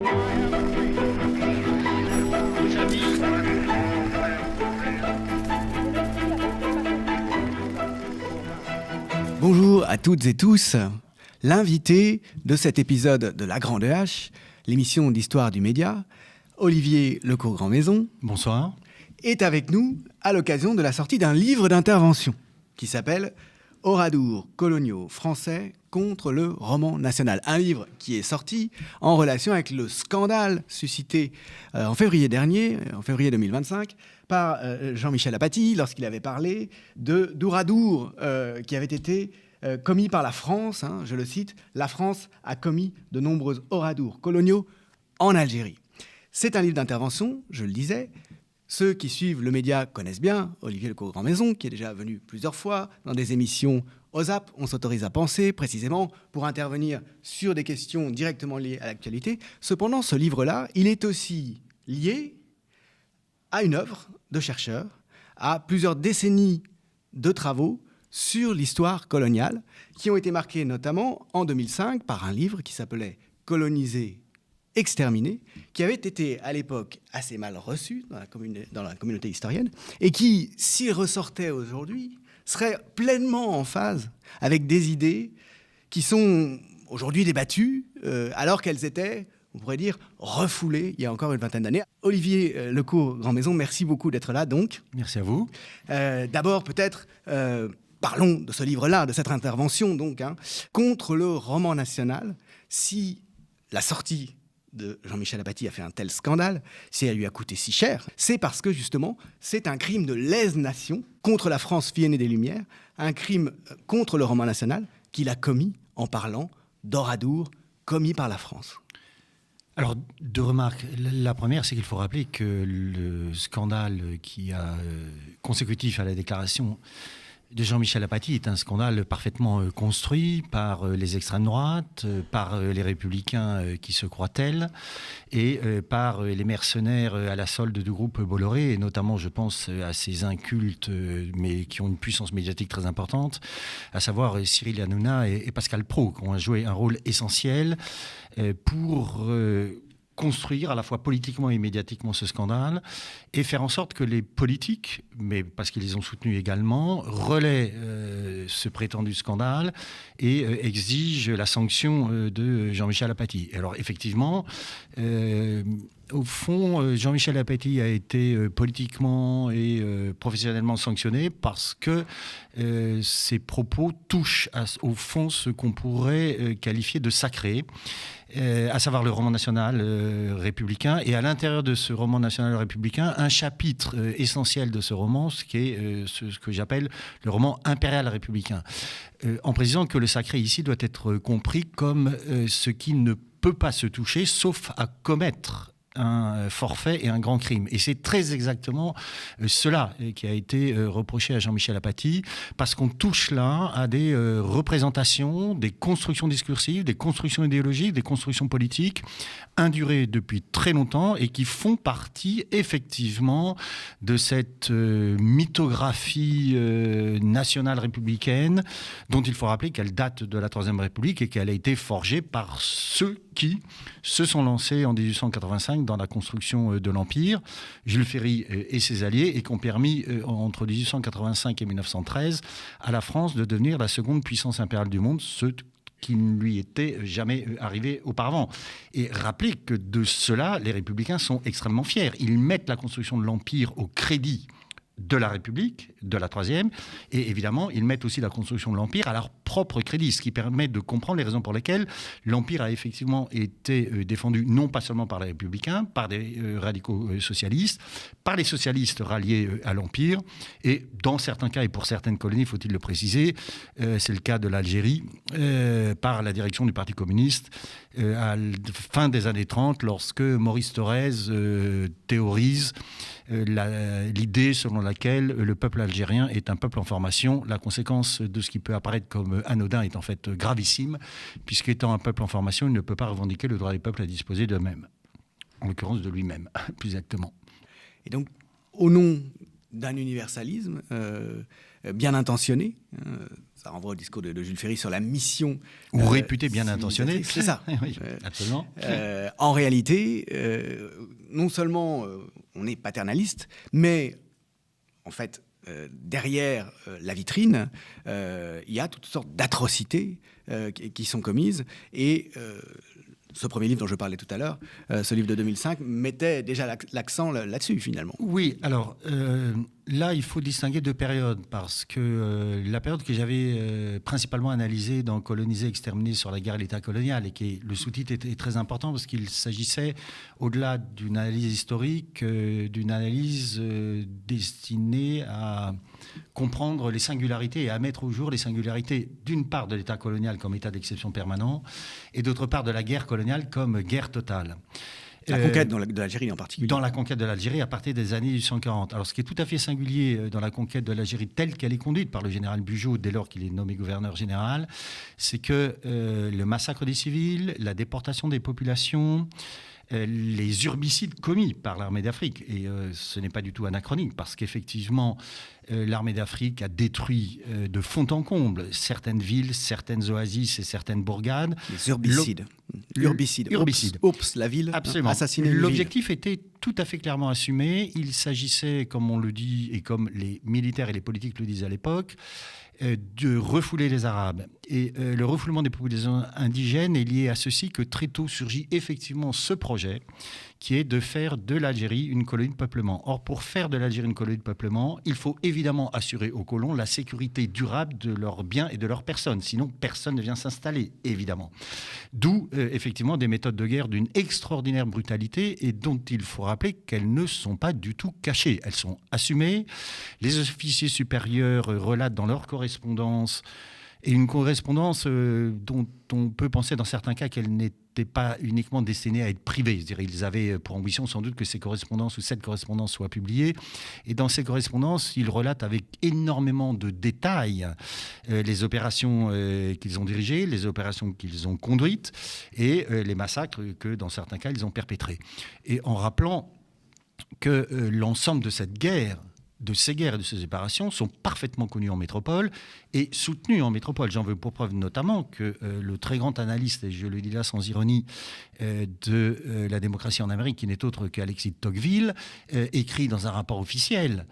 Bonjour à toutes et tous. L'invité de cet épisode de La Grande Hache, l'émission d'histoire du média, Olivier Lecourt-Grandmaison. Bonsoir. Est avec nous à l'occasion de la sortie d'un livre d'intervention qui s'appelle « Oradours coloniaux français contre le roman national ». Un livre qui est sorti en relation avec le scandale suscité en février dernier, en février 2025, par Jean-Michel Apathy lorsqu'il avait parlé d'oradours qui avaient été commis par la France. Je le cite, « La France a commis de nombreux oradours coloniaux en Algérie ». C'est un livre d'intervention, je le disais. Ceux qui suivent le média connaissent bien Olivier Lecourt-Grandmaison, qui est déjà venu plusieurs fois dans des émissions OSAP, On s'autorise à penser, précisément pour intervenir sur des questions directement liées à l'actualité. Cependant, ce livre-là, il est aussi lié à une œuvre de chercheurs, à plusieurs décennies de travaux sur l'histoire coloniale, qui ont été marqués notamment en 2005 par un livre qui s'appelait « Coloniser, exterminer », qui avait été à l'époque assez mal reçu dans la communauté historienne, et qui, s'il ressortait aujourd'hui, serait pleinement en phase avec des idées qui sont aujourd'hui débattues, alors qu'elles étaient, on pourrait dire, refoulées il y a encore une vingtaine d'années. Olivier Lecourt-Grandmaison, merci beaucoup d'être là, donc. Merci à vous. D'abord, peut-être, parlons de ce livre-là, de cette intervention, donc, contre le roman national. Si la sortie de Jean-Michel Apathy a fait un tel scandale, si elle lui a coûté si cher, c'est parce que, justement, c'est un crime de lèse-nation contre la France fille aînée des Lumières, un crime contre le roman national qu'il a commis en parlant d'oradours commis par la France. Alors, deux remarques. La première, c'est qu'il faut rappeler que le scandale qui a consécutif à la déclaration de Jean-Michel Apathy est un scandale parfaitement construit par les extrêmes droites, par les républicains qui se croient tels, et par les mercenaires à la solde du groupe Bolloré, et notamment, je pense, à ces incultes, mais qui ont une puissance médiatique très importante, à savoir Cyril Hanouna et Pascal Praud, qui ont joué un rôle essentiel pour construire à la fois politiquement et médiatiquement ce scandale et faire en sorte que les politiques, mais parce qu'ils les ont soutenus également, relaient ce prétendu scandale et exigent la sanction de Jean-Michel Apathy. Alors effectivement, au fond, Jean-Michel Apathy a été politiquement et professionnellement sanctionné parce que ses propos touchent au fond ce qu'on pourrait qualifier de sacré, à savoir le roman national républicain, et à l'intérieur de ce roman national républicain, un chapitre essentiel de ce roman, ce qui est ce que j'appelle le roman impérial républicain, en précisant que le sacré ici doit être compris comme ce qui ne peut pas se toucher, sauf à commettre un forfait et un grand crime. Et c'est très exactement cela qui a été reproché à Jean-Michel Apathy, parce qu'on touche là à des représentations, des constructions discursives, des constructions idéologiques, des constructions politiques, indurées depuis très longtemps et qui font partie effectivement de cette mythographie nationale républicaine, dont il faut rappeler qu'elle date de la Troisième République et qu'elle a été forgée par ceux qui se sont lancés en 1885 dans la construction de l'Empire, Jules Ferry et ses alliés, et qui ont permis, entre 1885 et 1913, à la France de devenir la seconde puissance impériale du monde, ce qui ne lui était jamais arrivé auparavant. Et rappelez que de cela, les républicains sont extrêmement fiers. Ils mettent la construction de l'Empire au crédit de la République, de la Troisième, et évidemment, ils mettent aussi la construction de l'Empire à leur propre crédit, ce qui permet de comprendre les raisons pour lesquelles l'Empire a effectivement été défendu non pas seulement par les Républicains, par des radicaux socialistes, par les socialistes ralliés à l'Empire, et dans certains cas, et pour certaines colonies, faut-il le préciser, c'est le cas de l'Algérie, par la direction du Parti communiste, à la fin des années 30, lorsque Maurice Thorez théorise l'idée selon laquelle le peuple algérien est un peuple en formation. La conséquence de ce qui peut apparaître comme anodin est en fait gravissime, puisqu'étant un peuple en formation, il ne peut pas revendiquer le droit des peuples à disposer d'eux-mêmes, en l'occurrence de lui-même, plus exactement. Et donc, au nom d'un universalisme, bien intentionnée. Ça renvoie au discours de Jules Ferry sur la mission. Ou réputé bien intentionné. C'est ça. Oui, absolument. En réalité, non seulement on est paternaliste, mais en fait, derrière la vitrine, il y a toutes sortes d'atrocités qui sont commises. Et ce premier livre dont je parlais tout à l'heure, ce livre de 2005, mettait déjà l'accent là-dessus, finalement. Oui, alors là, il faut distinguer deux périodes, parce que la période que j'avais principalement analysée dans Coloniser, exterminer sur la guerre et l'État colonial, et qui le sous-titre est très important, parce qu'il s'agissait, au-delà d'une analyse historique, d'une analyse destinée à comprendre les singularités et à mettre au jour les singularités, d'une part de l'État colonial comme état d'exception permanent, et d'autre part de la guerre coloniale comme guerre totale. La conquête de l'Algérie en particulier. Dans la conquête de l'Algérie à partir des années 1840. Alors ce qui est tout à fait singulier dans la conquête de l'Algérie telle qu'elle est conduite par le général Bugeaud dès lors qu'il est nommé gouverneur général, c'est que le massacre des civils, la déportation des populations, les herbicides commis par l'armée d'Afrique. Et ce n'est pas du tout anachronique, parce qu'effectivement, l'armée d'Afrique a détruit de fond en comble certaines villes, certaines oasis et certaines bourgades. Les herbicides. Herbicides. Oups, la ville. Absolument. Assassiner L'objectif était tout à fait clairement assumé. Il s'agissait, comme on le dit, et comme les militaires et les politiques le disaient à l'époque, de refouler les Arabes. Et le refoulement des populations indigènes est lié à ceci que très tôt surgit effectivement ce projet qui est de faire de l'Algérie une colonie de peuplement. Or, pour faire de l'Algérie une colonie de peuplement, il faut évidemment assurer aux colons la sécurité durable de leurs biens et de leurs personnes. Sinon, personne ne vient s'installer, évidemment. D'où, effectivement, des méthodes de guerre d'une extraordinaire brutalité et dont il faut rappeler qu'elles ne sont pas du tout cachées. Elles sont assumées. Les officiers supérieurs relatent dans leur correspondance, et une correspondance dont on peut penser dans certains cas qu'elle n'était pas uniquement destinée à être privée. C'est-à-dire, ils avaient pour ambition sans doute que ces correspondances ou cette correspondance soit publiée. Et dans ces correspondances, ils relatent avec énormément de détails les opérations qu'ils ont dirigées, les opérations qu'ils ont conduites et les massacres que, dans certains cas, ils ont perpétrés. Et en rappelant que l'ensemble de cette guerre, de ces guerres et de ces opérations sont parfaitement connues en métropole et soutenues en métropole. J'en veux pour preuve notamment que le très grand analyste, et je le dis là sans ironie, de la démocratie en Amérique, qui n'est autre qu'Alexis de Tocqueville, écrit dans un rapport officiel,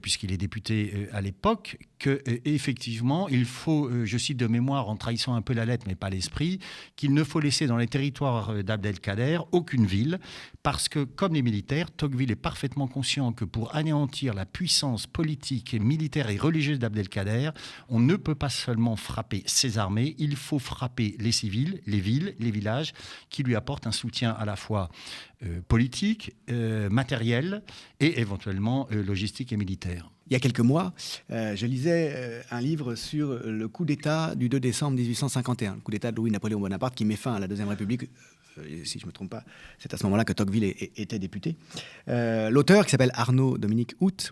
puisqu'il est député à l'époque, qu'effectivement, il faut, je cite de mémoire en trahissant un peu la lettre mais pas l'esprit, qu'il ne faut laisser dans les territoires d'Abdelkader aucune ville, parce que, comme les militaires, Tocqueville est parfaitement conscient que pour anéantir la puissance politique, militaire et religieuse d'Abdelkader, on ne peut pas seulement frapper ses armées, il faut frapper les civils, les villes, les villages, qui lui apportent un soutien à la fois politique, matériel et éventuellement logistique et militaire. Il y a quelques mois, je lisais un livre sur le coup d'État du 2 décembre 1851, le coup d'État de Louis-Napoléon Bonaparte qui met fin à la Deuxième République. Si je ne me trompe pas, c'est à ce moment-là que Tocqueville était député. L'auteur, qui s'appelle Arnaud Dominique Hout,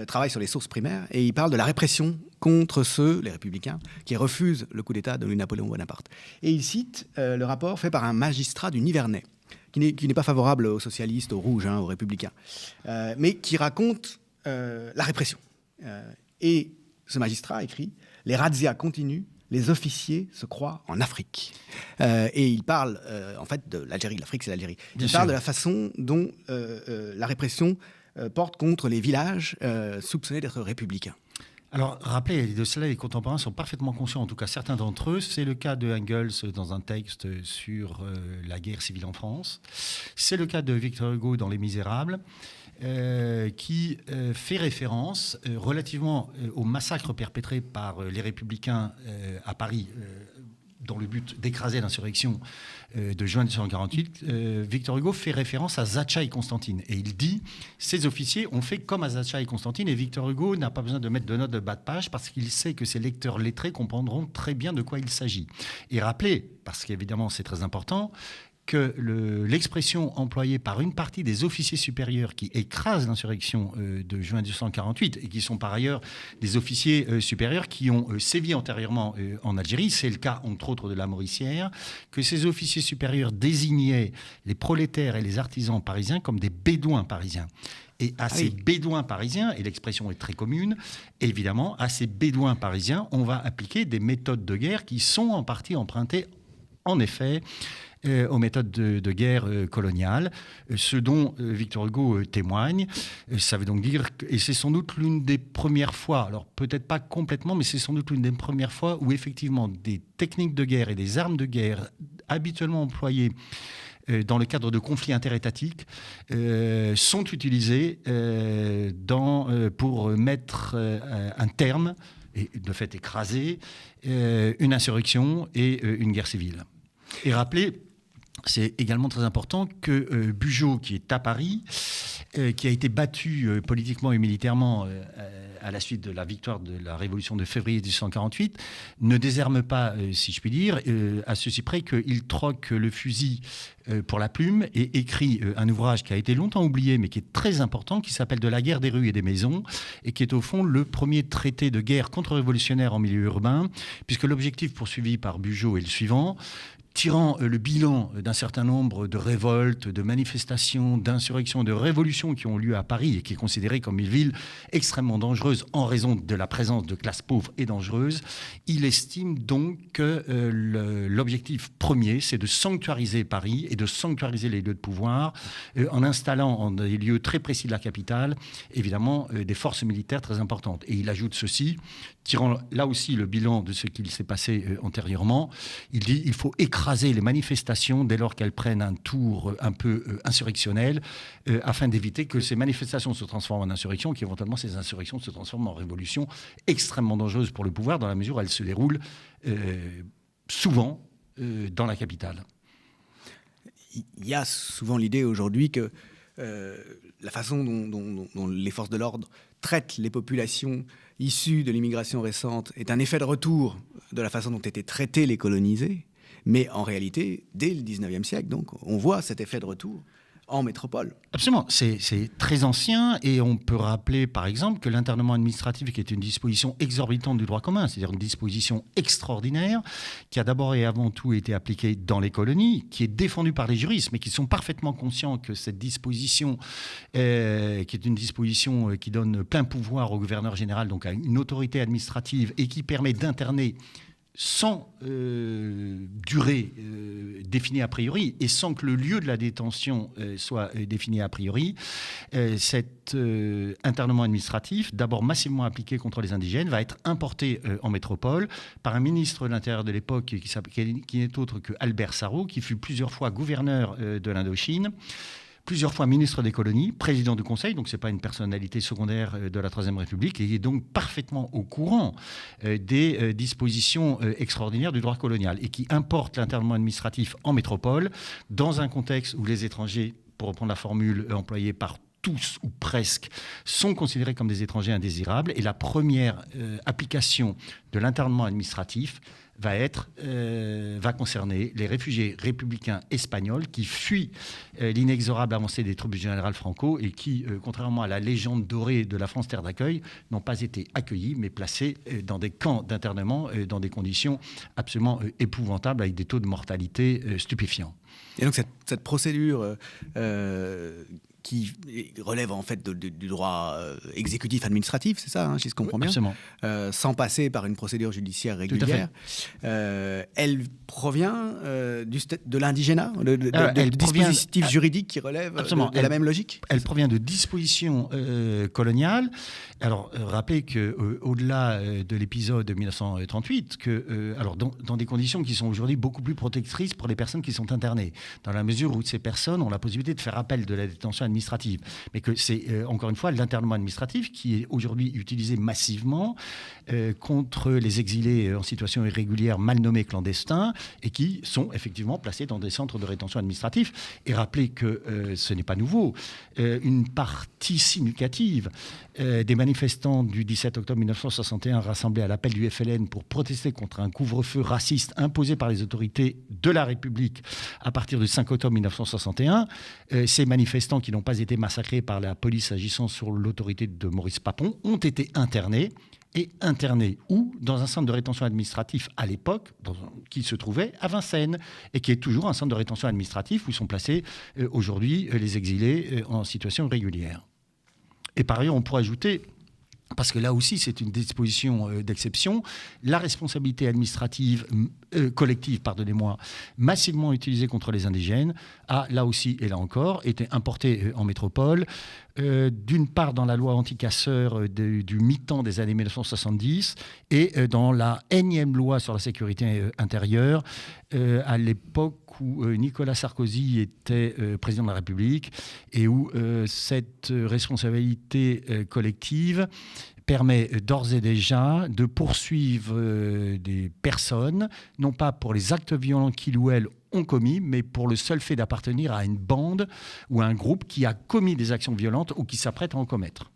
travaille sur les sources primaires et il parle de la répression contre ceux, les républicains, qui refusent le coup d'État de Louis-Napoléon Bonaparte. Et il cite le rapport fait par un magistrat du Nivernais, qui n'est pas favorable aux socialistes, aux rouges, aux républicains, mais qui raconte la répression. Et ce magistrat écrit « Les razzias continuent, les officiers se croient en Afrique ». Et il parle en fait de l'Algérie, l'Afrique c'est l'Algérie. Il parle de la façon dont la répression porte contre les villages soupçonnés d'être républicains. Alors, rappelez, de cela, les contemporains sont parfaitement conscients, en tout cas certains d'entre eux. C'est le cas de Engels dans un texte sur la guerre civile en France. C'est le cas de Victor Hugo dans Les Misérables, qui fait référence relativement au massacre perpétré par les Républicains à Paris, dans le but d'écraser l'insurrection de juin 1948, Victor Hugo fait référence à Zacha et Constantine. Et il dit, ces officiers ont fait comme à Zacha et Constantine, et Victor Hugo n'a pas besoin de mettre de notes de bas de page parce qu'il sait que ses lecteurs lettrés comprendront très bien de quoi il s'agit. Et rappelez, parce qu'évidemment c'est très important, que l'expression employée par une partie des officiers supérieurs qui écrasent l'insurrection de juin 1948 et qui sont par ailleurs des officiers supérieurs qui ont sévi antérieurement en Algérie, c'est le cas entre autres de la Mauricière, que ces officiers supérieurs désignaient les prolétaires et les artisans parisiens comme des bédouins parisiens. Et à ces bédouins parisiens, et l'expression est très commune, évidemment, à ces bédouins parisiens, on va appliquer des méthodes de guerre qui sont en partie empruntées, en effet, aux méthodes de guerre coloniale, ce dont Victor Hugo témoigne. Ça veut donc dire, et c'est sans doute l'une des premières fois, alors peut-être pas complètement, mais c'est sans doute l'une des premières fois où effectivement des techniques de guerre et des armes de guerre habituellement employées dans le cadre de conflits interétatiques, sont utilisés pour mettre un terme, et de fait écraser, une insurrection et une guerre civile. Et rappeler, c'est également très important, que Bugeaud, qui est à Paris, qui a été battu politiquement et militairement à la suite de la victoire de la Révolution de février 1848, ne désarme pas, si je puis dire, à ceci près qu'il troque le fusil pour la plume et écrit un ouvrage qui a été longtemps oublié, mais qui est très important, qui s'appelle « De la guerre des rues et des maisons », et qui est au fond le premier traité de guerre contre-révolutionnaire en milieu urbain, puisque l'objectif poursuivi par Bugeaud est le suivant: tirant le bilan d'un certain nombre de révoltes, de manifestations, d'insurrections, de révolutions qui ont lieu à Paris et qui est considérée comme une ville extrêmement dangereuse en raison de la présence de classes pauvres et dangereuses, il estime donc que l'objectif premier, c'est de sanctuariser Paris et de sanctuariser les lieux de pouvoir en installant en des lieux très précis de la capitale, évidemment, des forces militaires très importantes. Et il ajoute ceci, tirant là aussi le bilan de ce qu'il s'est passé antérieurement, il dit: il faut écraser les manifestations dès lors qu'elles prennent un tour un peu insurrectionnel, afin d'éviter que ces manifestations se transforment en insurrection, qu'éventuellement ces insurrections se transforment en révolution extrêmement dangereuse pour le pouvoir, dans la mesure où elles se déroulent souvent dans la capitale. Il y a souvent l'idée aujourd'hui que la façon dont les forces de l'ordre traitent les populations issues de l'immigration récente est un effet de retour de la façon dont étaient traités les colonisés. Mais en réalité, dès le 19e siècle, donc, on voit cet effet de retour en métropole. Absolument, c'est très ancien, et on peut rappeler par exemple que l'internement administratif, qui est une disposition exorbitante du droit commun, c'est-à-dire une disposition extraordinaire, qui a d'abord et avant tout été appliquée dans les colonies, qui est défendue par les juristes, mais qui sont parfaitement conscients que cette disposition, qui est une disposition qui donne plein pouvoir au gouverneur général, donc à une autorité administrative, et qui permet d'interner sans durée définie a priori et sans que le lieu de la détention soit défini a priori, cet internement administratif, d'abord massivement appliqué contre les indigènes, va être importé en métropole par un ministre de l'Intérieur de l'époque qui n'est autre que Albert Sarraut, qui fut plusieurs fois gouverneur de l'Indochine, plusieurs fois ministre des colonies, président du Conseil, donc ce n'est pas une personnalité secondaire de la Troisième République, et il est donc parfaitement au courant des dispositions extraordinaires du droit colonial, et qui importe l'internement administratif en métropole, dans un contexte où les étrangers, pour reprendre la formule employée par tous ou presque, sont considérés comme des étrangers indésirables, et la première application de l'internement administratif va concerner les réfugiés républicains espagnols qui fuient l'inexorable avancée des troupes du général Franco et qui, contrairement à la légende dorée de la France terre d'accueil, n'ont pas été accueillis mais placés dans des camps d'internement dans des conditions absolument épouvantables avec des taux de mortalité stupéfiants. Et donc cette procédure qui relève en fait du droit exécutif administratif, c'est ça, si je comprends bien, sans passer par une procédure judiciaire régulière. Elle provient de l'indigénat, du dispositif juridique qui relève de la même logique. Elle provient de dispositions coloniales. Alors, rappelez qu'au-delà de l'épisode de 1938, alors dans des conditions qui sont aujourd'hui beaucoup plus protectrices pour les personnes qui sont internées, dans la mesure où ces personnes ont la possibilité de faire appel de la détention administrative administrative. Mais que c'est, encore une fois, l'internement administratif qui est aujourd'hui utilisé massivement contre les exilés en situation irrégulière, mal nommés clandestins, et qui sont effectivement placés dans des centres de rétention administratifs. Et rappelez que ce n'est pas nouveau. Une partie significative des manifestants du 17 octobre 1961 rassemblés à l'appel du FLN pour protester contre un couvre-feu raciste imposé par les autorités de la République à partir du 5 octobre 1961. Ces manifestants qui n'ont pas été massacrés par la police agissant sur l'autorité de Maurice Papon ont été internés. Et internés où? Dans un centre de rétention administratif à l'époque, qui se trouvait à Vincennes, et qui est toujours un centre de rétention administratif où sont placés aujourd'hui les exilés en situation irrégulière. Et par ailleurs, on pourrait ajouter, parce que là aussi c'est une disposition d'exception, la responsabilité administrative collective, massivement utilisée contre les indigènes, a là aussi et là encore été importée en métropole. D'une part dans la loi anti-casseurs du mi-temps des années 1970 et dans la énième loi sur la sécurité intérieure à l'époque où Nicolas Sarkozy était président de la République et où cette responsabilité collective permet d'ores et déjà de poursuivre des personnes, non pas pour les actes violents qu'ils ou elles ont commis, mais pour le seul fait d'appartenir à une bande ou à un groupe qui a commis des actions violentes ou qui s'apprête à en commettre.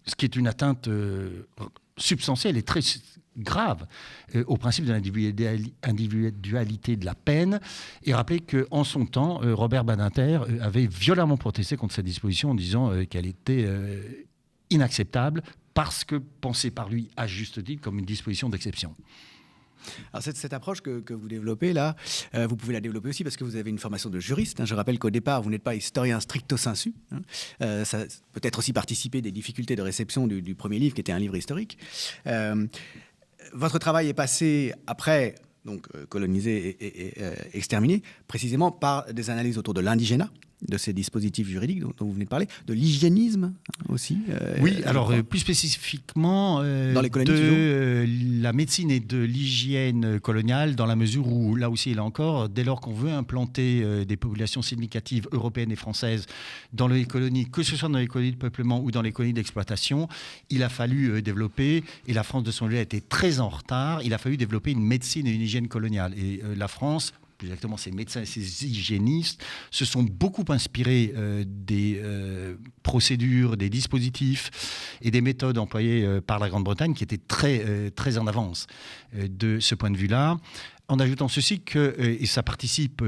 Ce qui est une atteinte substantielle et très grave au principe de l'individualité de la peine. Et rappelez qu'en son temps, Robert Badinter avait violemment protesté contre cette disposition en disant qu'elle était inacceptable parce que pensée par lui à juste titre comme une disposition d'exception. Alors cette approche que vous développez là, vous pouvez la développer aussi parce que vous avez une formation de juriste. Je rappelle qu'au départ, vous n'êtes pas historien stricto sensu. Ça peut-être aussi participé des difficultés de réception du premier livre, qui était un livre historique. Votre travail est passé après, donc colonisé et exterminé, précisément par des analyses autour de l'indigénat, de ces dispositifs juridiques dont vous venez de parler, de l'hygiénisme aussi. Oui, alors plus spécifiquement dans les colonies, de la médecine et de l'hygiène coloniale, dans la mesure où, là aussi et là encore, dès lors qu'on veut implanter des populations significatives européennes et françaises dans les colonies, que ce soit dans les colonies de peuplement ou dans les colonies d'exploitation, il a fallu développer, et la France de son côté a été très en retard, il a fallu développer une médecine et une hygiène coloniale. Et la France, plus exactement ces médecins et ces hygiénistes, se sont beaucoup inspirés des procédures, des dispositifs et des méthodes employées par la Grande-Bretagne qui étaient très en avance de ce point de vue-là. En ajoutant ceci, et ça participe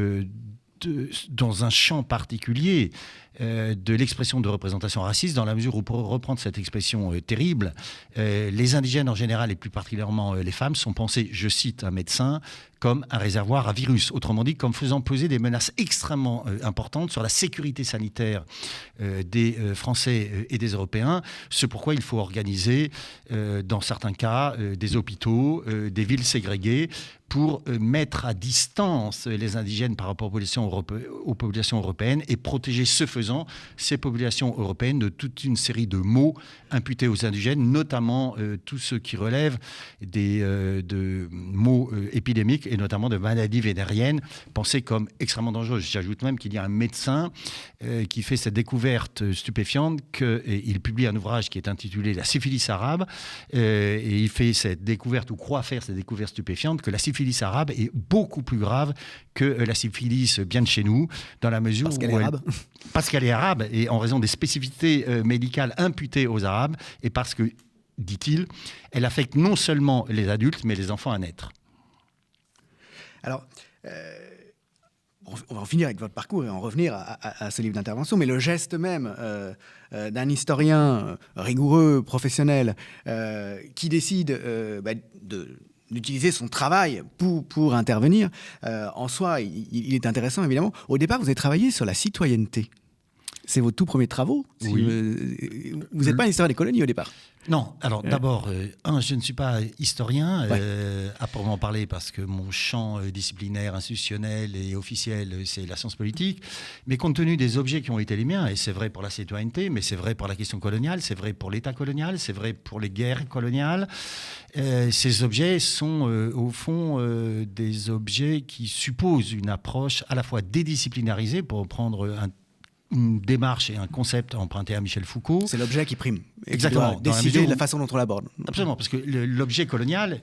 dans un champ particulier de l'expression de représentation raciste, dans la mesure où, pour reprendre cette expression terrible, les indigènes en général et plus particulièrement les femmes sont pensés, je cite un médecin, comme un réservoir à virus, autrement dit comme faisant peser des menaces extrêmement importantes sur la sécurité sanitaire des Français et des Européens, ce pourquoi il faut organiser dans certains cas des hôpitaux, des villes ségrégées, pour mettre à distance les indigènes par rapport aux populations européennes et protéger ce faisant ces populations européennes de toute une série de maux imputés aux indigènes, notamment tout ce qui relève de maux épidémiques et notamment de maladies vénériennes pensées comme extrêmement dangereuses. J'ajoute même qu'il y a un médecin qui fait cette découverte stupéfiante, qu'il publie un ouvrage qui est intitulé « La syphilis arabe » et il fait cette découverte, ou croit faire cette découverte stupéfiante, que la syphilis arabe est beaucoup plus grave que la syphilis bien de chez nous, dans la mesure parce qu'elle est arabe et en raison des spécificités médicales imputées aux Arabes, et parce que, dit-il, elle affecte non seulement les adultes, mais les enfants à naître. Alors, on va en finir avec votre parcours et en revenir à ce livre d'intervention, mais le geste même d'un historien rigoureux, professionnel, qui décide d'utiliser son travail pour intervenir, en soi, il est intéressant, évidemment. Au départ, vous avez travaillé sur la citoyenneté. C'est vos tout premiers travaux. Oui. Vous n'êtes pas un historien des colonies au départ. Non, alors d'abord, je ne suis pas historien, à proprement parler, parce que mon champ disciplinaire, institutionnel et officiel, c'est la science politique. Mais compte tenu des objets qui ont été les miens, et c'est vrai pour la citoyenneté, mais c'est vrai pour la question coloniale, c'est vrai pour l'État colonial, c'est vrai pour les guerres coloniales, ces objets sont au fond des objets qui supposent une approche à la fois dédisciplinarisée, pour prendre un une démarche et un concept emprunté à Michel Foucault. C'est l'objet qui prime. Exactement. Qui doit décider de la façon dont on l'aborde. Absolument, parce que l'objet colonial,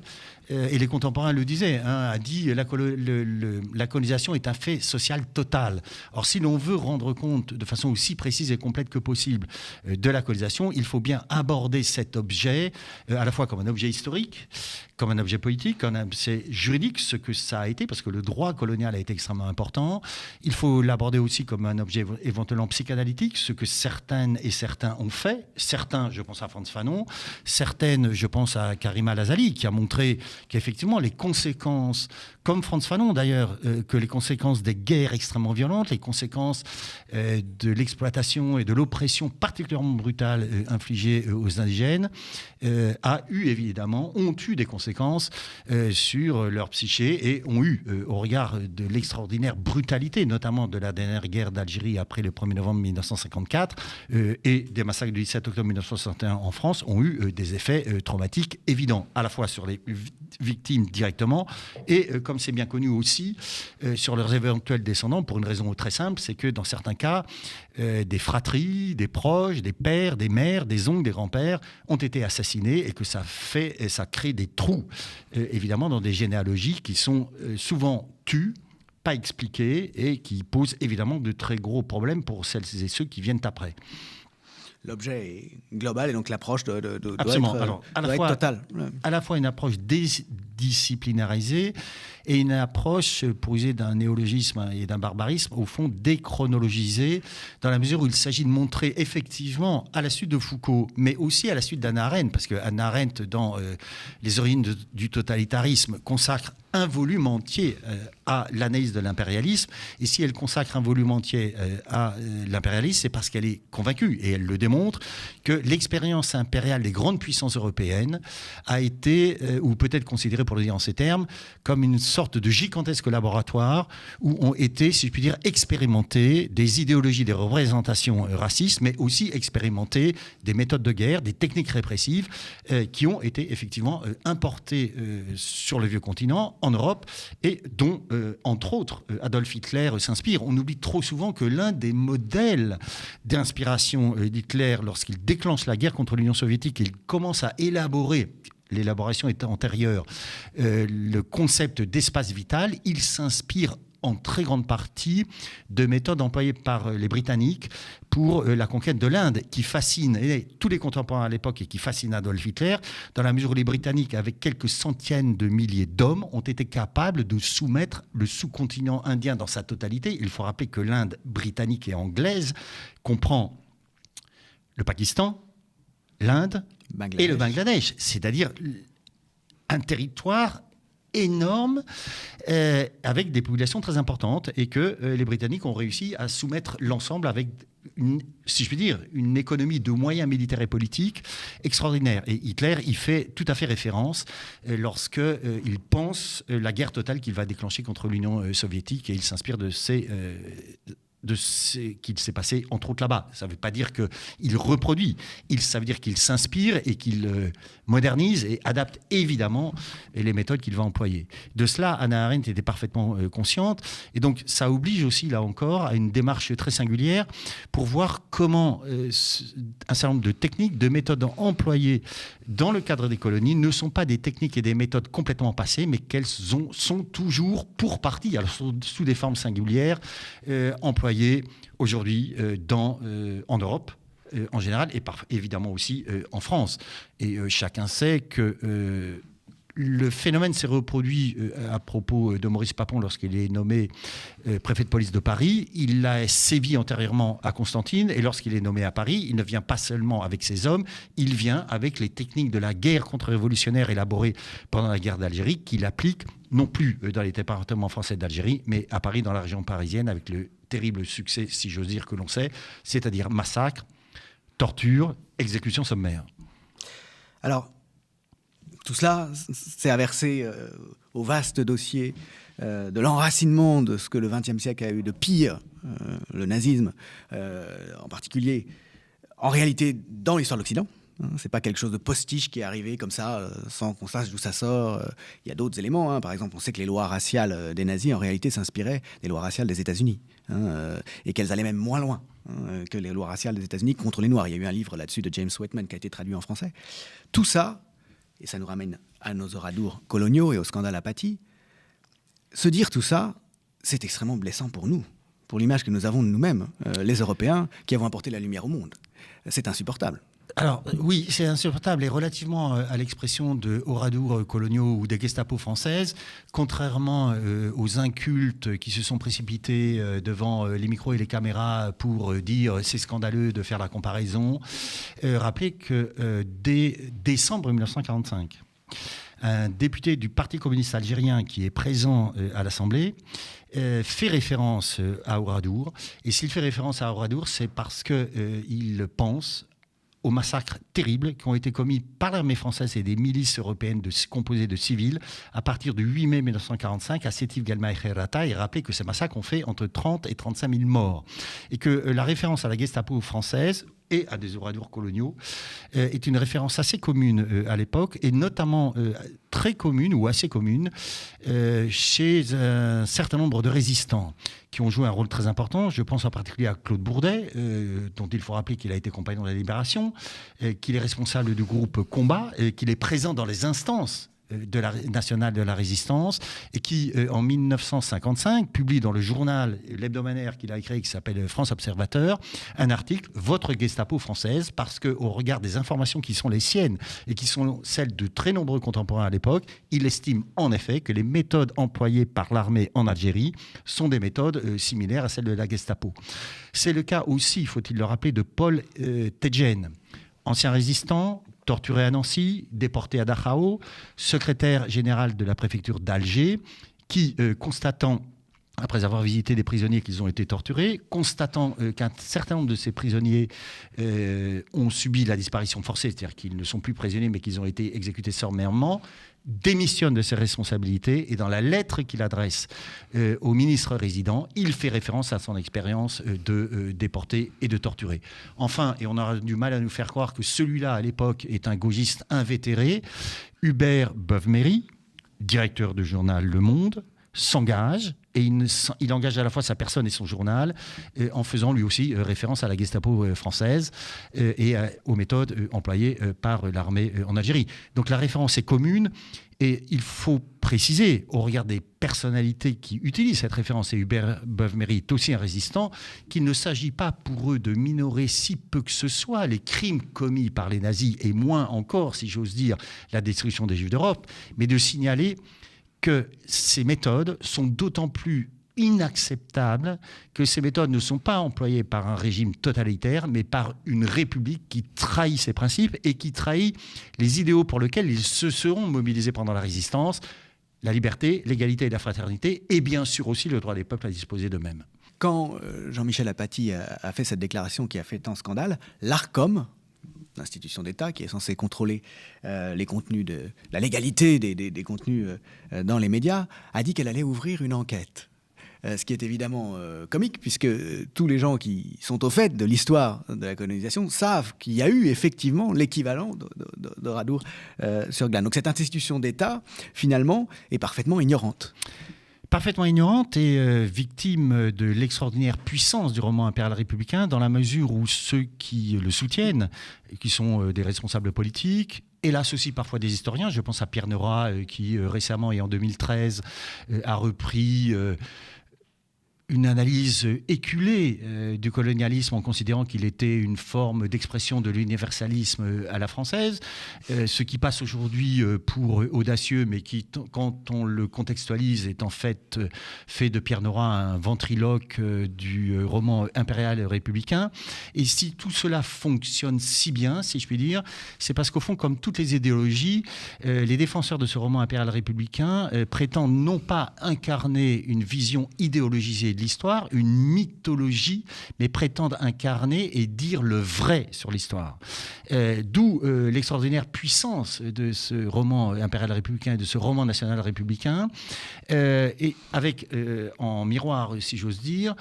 et les contemporains le disaient, a dit la colonisation est un fait social total. Or, si l'on veut rendre compte de façon aussi précise et complète que possible de la colonisation, il faut bien aborder cet objet à la fois comme un objet historique, comme un objet politique, comme un objet juridique, ce que ça a été, parce que le droit colonial a été extrêmement important. Il faut l'aborder aussi comme un objet éventuellement psychanalytique, ce que certaines et certains ont fait. Certains, je pense à Frantz Fanon, certaines, je pense à Karima Lazali, qui a montré qu'effectivement les conséquences, comme Frantz Fanon d'ailleurs, que les conséquences des guerres extrêmement violentes, les conséquences de l'exploitation et de l'oppression particulièrement brutale infligée aux indigènes, ont eu des conséquences sur leur psyché et ont eu, au regard de l'extraordinaire brutalité, notamment de la dernière guerre d'Algérie après le 1er novembre 1954 et des massacres du 17 octobre 1961 en France, ont eu des effets traumatiques évidents, à la fois sur les victimes directement et, comme c'est bien connu aussi, sur leurs éventuels descendants, pour une raison très simple, c'est que dans certains cas, des fratries, des proches, des pères, des mères, des oncles, des grands-pères ont été assassinés et que ça crée des trous, évidemment, dans des généalogies qui sont souvent tues, pas expliquées et qui posent évidemment de très gros problèmes pour celles et ceux qui viennent après. L'objet est global et donc l'approche doit être totale. À la fois une approche disciplinarisée et une approche, pour user d'un néologisme et d'un barbarisme, au fond déchronologisée, dans la mesure où il s'agit de montrer effectivement, à la suite de Foucault, mais aussi à la suite d'Hannah Arendt, parce que Hannah Arendt, dans Les origines du totalitarisme, consacre un volume entier à l'analyse de l'impérialisme. Et si elle consacre un volume entier à l'impérialisme, c'est parce qu'elle est convaincue, et elle le démontre, que l'expérience impériale des grandes puissances européennes a été, ou peut être considérée, pour le dire en ces termes, comme une sorte de gigantesque laboratoire où ont été, si je puis dire, expérimentées des idéologies, des représentations racistes, mais aussi expérimentées des méthodes de guerre, des techniques répressives qui ont été effectivement importées sur le vieux continent, en Europe, et dont, entre autres, Adolf Hitler s'inspire. On oublie trop souvent que l'un des modèles d'inspiration d'Hitler, lorsqu'il déclenche la guerre contre l'Union soviétique, il commence à élaborer, l'élaboration est antérieure, le concept d'espace vital, il s'inspire en très grande partie de méthodes employées par les Britanniques pour la conquête de l'Inde, qui fascine tous les contemporains à l'époque et qui fascine Adolf Hitler, dans la mesure où les Britanniques, avec quelques centaines de milliers d'hommes, ont été capables de soumettre le sous-continent indien dans sa totalité. Il faut rappeler que l'Inde britannique et anglaise comprend le Pakistan, l'Inde et le Bangladesh, c'est-à-dire un territoire énorme avec des populations très importantes, et que les Britanniques ont réussi à soumettre l'ensemble avec si je puis dire, une économie de moyens militaires et politiques extraordinaire. Et Hitler y fait tout à fait référence lorsqu'il pense la guerre totale qu'il va déclencher contre l'Union soviétique, et il s'inspire de ce qu'il s'est passé, entre autres, là-bas. Ça ne veut pas dire qu'il reproduit, ça veut dire qu'il s'inspire et qu'il modernise et adapte évidemment les méthodes qu'il va employer. De cela, Hannah Arendt était parfaitement consciente, et donc ça oblige aussi, là encore, à une démarche très singulière pour voir comment un certain nombre de techniques, de méthodes employées dans le cadre des colonies ne sont pas des techniques et des méthodes complètement passées, mais qu'elles sont toujours, pour partie, alors sous des formes singulières, employées aujourd'hui en Europe en général, et évidemment aussi en France. Et chacun sait que le phénomène s'est reproduit à propos de Maurice Papon lorsqu'il est nommé préfet de police de Paris. Il a sévi antérieurement à Constantine, et lorsqu'il est nommé à Paris, il ne vient pas seulement avec ses hommes, il vient avec les techniques de la guerre contre-révolutionnaire élaborées pendant la guerre d'Algérie, qu'il applique non plus dans les départements français d'Algérie, mais à Paris, dans la région parisienne, avec le terrible succès, si j'ose dire, que l'on sait, c'est-à-dire massacre, torture, exécution sommaire. Alors, tout cela s'est inversé au vaste dossier de l'enracinement de ce que le XXe siècle a eu de pire, le nazisme en particulier, en réalité dans l'histoire de l'Occident. C'est pas quelque chose de postiche qui est arrivé comme ça, sans qu'on sache d'où ça sort. Il y a d'autres éléments. Par exemple, on sait que les lois raciales des nazis, en réalité, s'inspiraient des lois raciales des États-Unis. Et qu'elles allaient même moins loin. que les lois raciales des États-Unis contre les Noirs. Il y a eu un livre là-dessus de James Whitman qui a été traduit en français. Tout ça, et ça nous ramène à nos oradours coloniaux et au scandale Apathy, se dire tout ça, c'est extrêmement blessant pour nous, pour l'image que nous avons de nous-mêmes, les Européens, qui avons apporté la lumière au monde. C'est insupportable. Alors oui, c'est insupportable. Et relativement à l'expression de oradours coloniaux ou des Gestapo françaises, contrairement aux incultes qui se sont précipités devant les micros et les caméras pour dire c'est scandaleux de faire la comparaison, rappelez que dès décembre 1945, un député du Parti communiste algérien qui est présent à l'Assemblée fait référence à Oradour. Et s'il fait référence à Oradour, c'est parce qu'il pense aux massacres terribles qui ont été commis par l'armée française et des milices européennes composées de civils à partir du 8 mai 1945 à Sétif, Guelma et Kherrata, et rappeler que ces massacres ont fait entre 30 et 35 000 morts. Et que la référence à la Gestapo française et à des oradours coloniaux est une référence assez commune à l'époque, et notamment très commune ou assez commune chez un certain nombre de résistants qui ont joué un rôle très important. Je pense en particulier à Claude Bourdet, dont il faut rappeler qu'il a été compagnon de la Libération, qu'il est responsable du groupe Combat, qu'il est présent dans les instances nationale de la résistance, et qui, en 1955, publie dans le journal, l'hebdomadaire qu'il a créé, qui s'appelle France Observateur, un article « Votre Gestapo française », parce qu'au regard des informations qui sont les siennes et qui sont celles de très nombreux contemporains à l'époque, il estime en effet que les méthodes employées par l'armée en Algérie sont des méthodes similaires à celles de la Gestapo. C'est le cas aussi, faut-il le rappeler, de Paul Tedjen, ancien résistant, torturé à Nancy, déporté à Dachau, secrétaire général de la préfecture d'Alger, qui, constatant, après avoir visité des prisonniers qu'ils ont été torturés, constatant qu'un certain nombre de ces prisonniers ont subi la disparition forcée, c'est-à-dire qu'ils ne sont plus prisonniers mais qu'ils ont été exécutés sommairement, démissionne de ses responsabilités, et dans la lettre qu'il adresse au ministre résident, il fait référence à son expérience de déporté et de torturé. Enfin, et on aura du mal à nous faire croire que celui-là, à l'époque, est un gauchiste invétéré, Hubert Beuve-Méry, directeur du journal Le Monde, s'engage, et il engage à la fois sa personne et son journal, en faisant lui aussi référence à la Gestapo française et aux méthodes employées par l'armée en Algérie. Donc la référence est commune, et il faut préciser, au regard des personnalités qui utilisent cette référence, et Hubert Beuve-Méry est aussi un résistant, qu'il ne s'agit pas pour eux de minorer si peu que ce soit les crimes commis par les nazis, et moins encore, si j'ose dire, la destruction des Juifs d'Europe, mais de signaler que ces méthodes sont d'autant plus inacceptables que ces méthodes ne sont pas employées par un régime totalitaire, mais par une république qui trahit ses principes et qui trahit les idéaux pour lesquels ils se seront mobilisés pendant la résistance: la liberté, l'égalité et la fraternité, et bien sûr aussi le droit des peuples à disposer d'eux-mêmes. Quand Jean-Michel Apathy a fait cette déclaration qui a fait tant scandale, l'ARCOM, l'institution d'État qui est censée contrôler les contenus la légalité des contenus dans les médias, a dit qu'elle allait ouvrir une enquête. Ce qui est évidemment comique, puisque tous les gens qui sont au fait de l'histoire de la colonisation savent qu'il y a eu effectivement l'équivalent d'Oradour sur Glane. Donc cette institution d'État, finalement, est parfaitement ignorante. Parfaitement ignorante et victime de l'extraordinaire puissance du roman impérial républicain, dans la mesure où ceux qui le soutiennent, qui sont des responsables politiques, hélas aussi parfois des historiens, je pense à Pierre Nora qui récemment et en 2013 a repris une analyse éculée du colonialisme en considérant qu'il était une forme d'expression de l'universalisme à la française, ce qui passe aujourd'hui pour audacieux, mais qui, quand on le contextualise, est en fait fait de Pierre Nora un ventriloque du roman impérial républicain. Et si tout cela fonctionne si bien, si je puis dire, c'est parce qu'au fond, comme toutes les idéologies, les défenseurs de ce roman impérial républicain prétendent non pas incarner une vision idéologisée de l'histoire, une mythologie, mais prétendent incarner et dire le vrai sur l'histoire. D'où l'extraordinaire puissance de ce roman impérial républicain et de ce roman national républicain, et avec en miroir, si j'ose dire,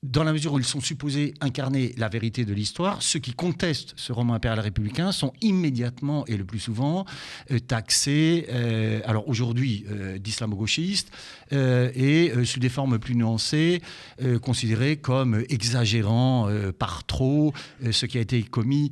dans la mesure où ils sont supposés incarner la vérité de l'histoire, ceux qui contestent ce roman impérial républicain sont immédiatement et le plus souvent taxés, alors aujourd'hui d'islamo-gauchistes, et sous des formes plus nuancées, considérés comme exagérant par trop ce qui a été commis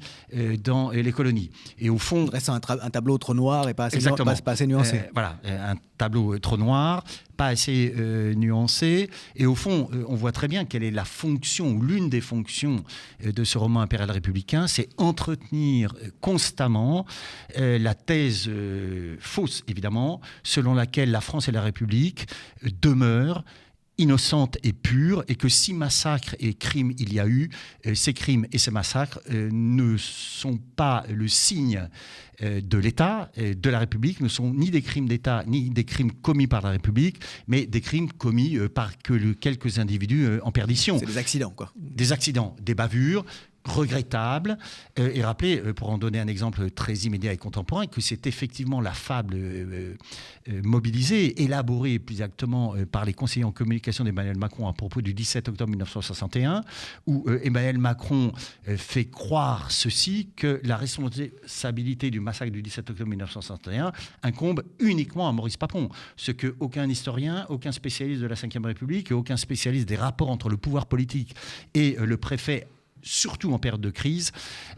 dans les colonies. Et au fond... Dressant un tableau trop noir et pas assez nuancé. Voilà, un tableau trop noir, pas assez nuancé. Et au fond, on voit très bien quelle est la fonction, ou l'une des fonctions de ce roman impérial républicain, c'est entretenir constamment la thèse fausse, évidemment, selon laquelle la France et la République demeurent innocente et pure, et que si massacre et crime il y a eu, ces crimes et ces massacres ne sont pas le signe de l'État, de la République, ne sont ni des crimes d'État, ni des crimes commis par la République, mais des crimes commis par quelques individus en perdition. C'est des accidents, quoi. Des accidents, des bavures, regrettable. Et rappelez, pour en donner un exemple très immédiat et contemporain, que c'est effectivement la fable mobilisée, élaborée plus exactement par les conseillers en communication d'Emmanuel Macron à propos du 17 octobre 1961, où Emmanuel Macron fait croire ceci, que la responsabilité du massacre du 17 octobre 1961 incombe uniquement à Maurice Papon, ce que aucun historien, aucun spécialiste de la Ve République et aucun spécialiste des rapports entre le pouvoir politique et le préfet, surtout en période de crise,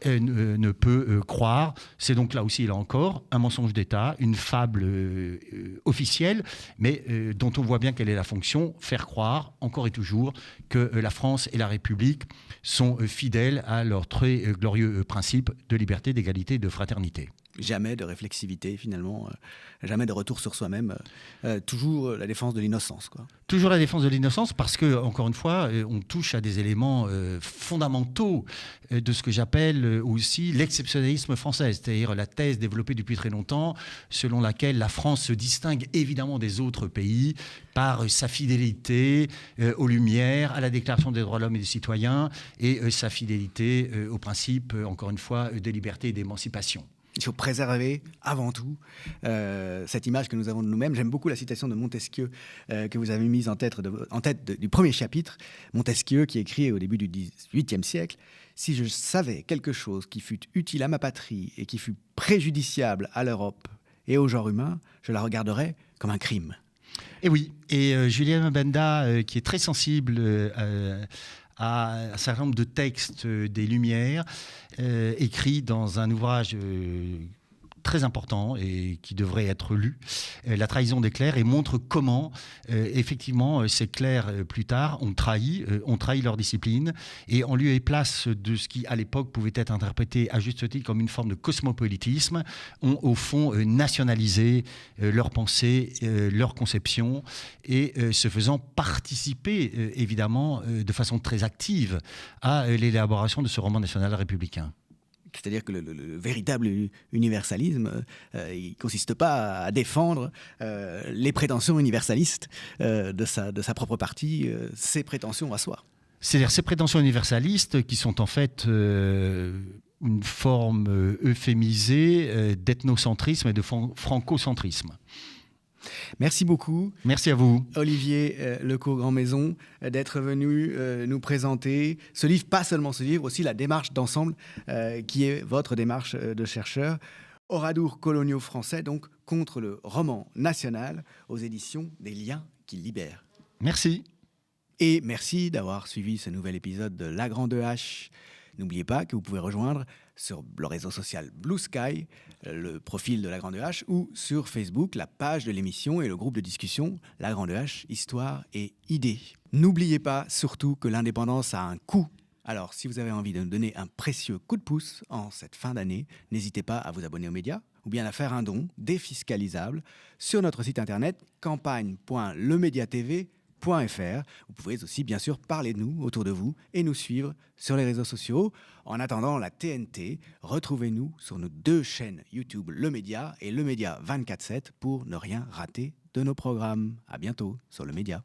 ne peut croire. C'est donc là aussi, là encore, un mensonge d'État, une fable officielle, mais dont on voit bien quelle est la fonction, faire croire, encore et toujours, que la France et la République sont fidèles à leurs très glorieux principes de liberté, d'égalité et de fraternité. Jamais de réflexivité, finalement, jamais de retour sur soi-même, toujours la défense de l'innocence, quoi. Toujours la défense de l'innocence, parce que, encore une fois, on touche à des éléments fondamentaux de ce que j'appelle aussi l'exceptionnalisme français, c'est-à-dire la thèse développée depuis très longtemps, selon laquelle la France se distingue évidemment des autres pays par sa fidélité aux Lumières, à la Déclaration des droits de l'homme et des citoyens, et sa fidélité aux principes, encore une fois, de liberté et d'émancipation. Il faut préserver avant tout cette image que nous avons de nous-mêmes. J'aime beaucoup la citation de Montesquieu que vous avez mise en tête du premier chapitre. Montesquieu qui écrit au début du XVIIIe siècle « Si je savais quelque chose qui fût utile à ma patrie et qui fût préjudiciable à l'Europe et au genre humain, je la regarderais comme un crime. » Et oui, et Julien Benda, qui est très sensible à un certain nombre de textes des Lumières, écrit dans un ouvrage très important et qui devrait être lu, La trahison des clercs, et montre comment, effectivement, ces clercs, plus tard, ont trahi leur discipline, et en lieu et place de ce qui, à l'époque, pouvait être interprété à juste titre comme une forme de cosmopolitisme, ont, au fond, nationalisé leur pensée, leur conception, et se faisant participer, évidemment, de façon très active à l'élaboration de ce roman national républicain. C'est-à-dire que le véritable universalisme, il ne consiste pas à défendre les prétentions universalistes de sa propre partie, ses prétentions à soi. C'est-à-dire ces prétentions universalistes qui sont en fait une forme euphémisée d'ethnocentrisme et de francocentrisme. Merci beaucoup. Merci à vous. Olivier Lecaux-Grandmaison, d'être venu nous présenter ce livre, pas seulement ce livre, aussi la démarche d'ensemble qui est votre démarche de chercheur. Oradours coloniaux français, donc contre le roman national, aux éditions des Liens qui libèrent. Merci. Et merci d'avoir suivi ce nouvel épisode de La Grande Hache. N'oubliez pas que vous pouvez rejoindre sur le réseau social Blue Sky, le profil de La Grande Hache, ou sur Facebook, la page de l'émission et le groupe de discussion La Grande Hache, Histoire et Idées. N'oubliez pas surtout que l'indépendance a un coût. Alors, si vous avez envie de nous donner un précieux coup de pouce en cette fin d'année, n'hésitez pas à vous abonner aux médias ou bien à faire un don défiscalisable sur notre site internet campagne.lemediatv.fr. Vous pouvez aussi bien sûr parler de nous autour de vous et nous suivre sur les réseaux sociaux. En attendant la TNT, retrouvez-nous sur nos 2 chaînes YouTube Le Média et Le Média 24/7 pour ne rien rater de nos programmes. À bientôt sur Le Média.